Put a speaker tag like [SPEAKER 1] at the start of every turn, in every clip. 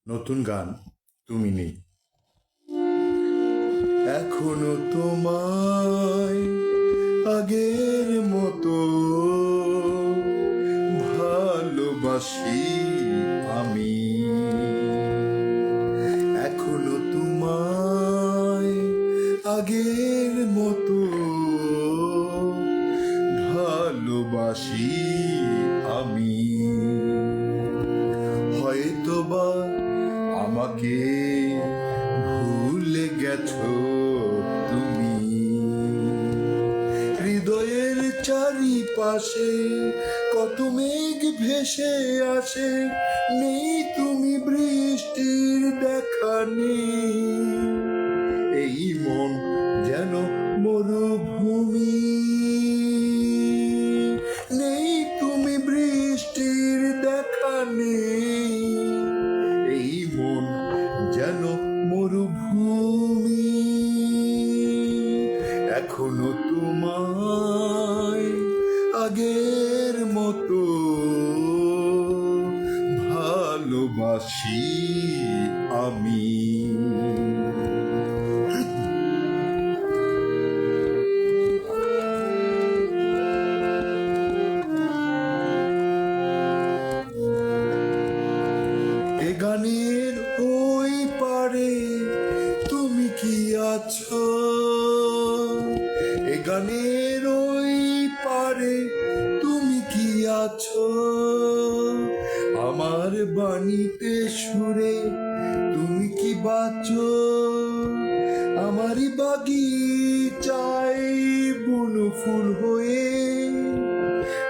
[SPEAKER 1] নতুন গান তুমি নেই। এখনো তোমায় আগের মতো ভালোবাসি আমি। এখনো তোমায় আগের মতো ভালোবাসি আমি। হয়তোবা আমাকে ভুলে গেছো তুমি। হৃদয়ের চারিপাশে কত মেঘ ভেসে আসে, নেই তুমি বৃষ্টির দেখা নেই। এই মন যেন মরুভূমি, নেই তুমি বৃষ্টির দেখা নেই। এই মন যেন মরুভূমি। এখনো তোমায় আগের মতো ভালোবাসি আমি। এ গানের ওই পারে তুমি কি আছো? এ গানের ওই পারে তুমি কি আছো? আমার বাণীতে সুরে তুমি কি বাঁচো? আমারই বাগিচায় বুনো ফুল হয়ে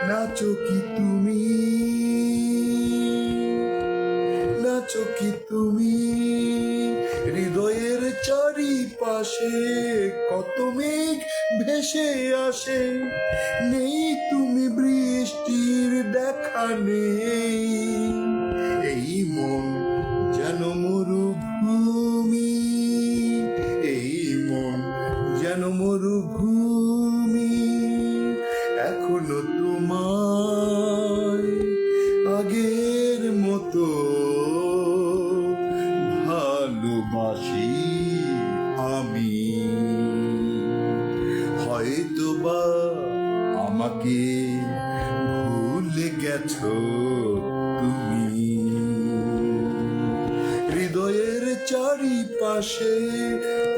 [SPEAKER 1] নাচো কি তুমি? নাচো কি তুমি? হৃদয়ের চারিপাশে কত মেঘ ভেসে আসে, নেই তুমি বৃষ্টির দেখা নেই। এই মন যেন মরুভূমি, এই মন যেন মরুভূমি। এখনো তোমায় আগের মতো ভালোবাসি আমি। হয়তোবা আমাকে ভুলে গেছো তুমি। হৃদয়ের চারিপাশে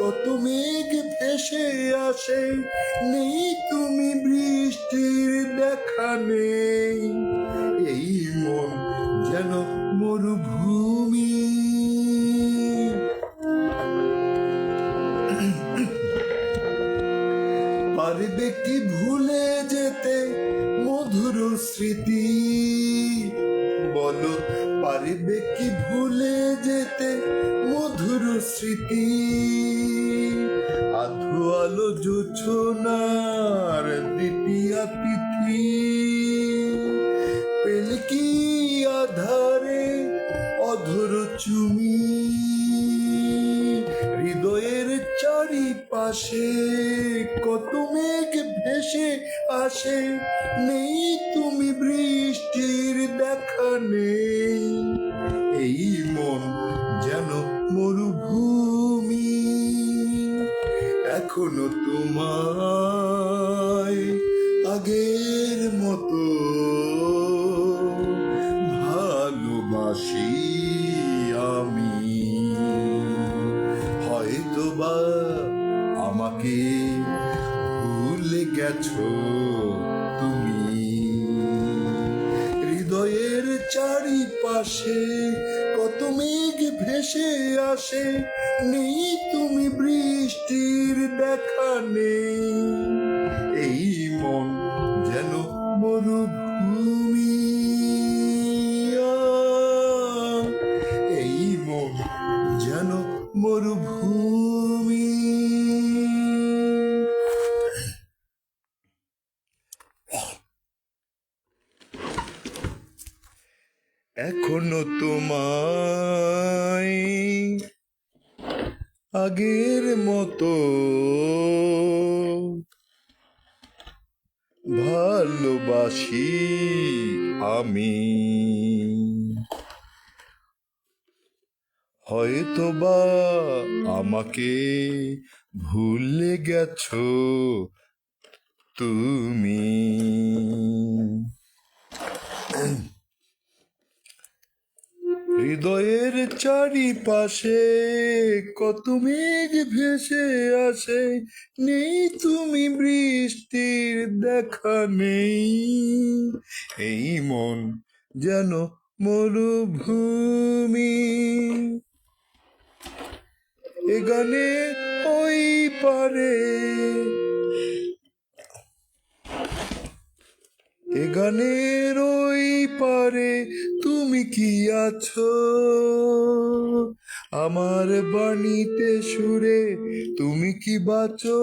[SPEAKER 1] কত মেঘ ভেসে আসে, নেই তুমি বৃষ্টির দেখা নেই। এই মন যেন মরুভূমি। পারবে কি ভুলে যেতে মধুর স্মৃতি? বলো পারবে কি ভুলে যেতে মধুর স্মৃতি? আধো আলো জোছনার দ্বিতীয় তিথি পেলে কি আধারে অধর চুমি? হৃদয়ের চারিপাশে কত মেঘ ভেসে আসে, নেই তুমি বৃষ্টির দেখা নেই। এই মন যেন মরুভূমি। এখনো তোমায় আগের মতো ভালোবাসি আমি। হয়তোবা আমাকে ভুলে গেছো তুমি। হৃদয়ের চারিপাশে কত মেঘ ভেসে আসে, নেই তুমি বৃষ্টির দেখা নেই। এই মন যেন মরুভূমি। এই মন যেন মরুভূমি। এখনো তোমায় আগের মতো ভালোবাসি আমি। হয়তোবা আমাকে ভুলে গেছো তুমি। হৃদয়ের চারিপাশে কত মেঘ ভেসে আসে, নেই তুমি বৃষ্টির দেখা নেই। এই মন যেন মরুভূমি। এ গানে ওই পারে, এ গানের ওই পারে তুমি কি আছো? আমার বাণীতে সুরে তুমি কি বাঁচো?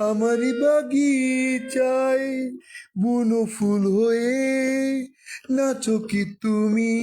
[SPEAKER 1] আমারই বাগিচায় বুনো ফুল হয়ে নাচো কি তুমি?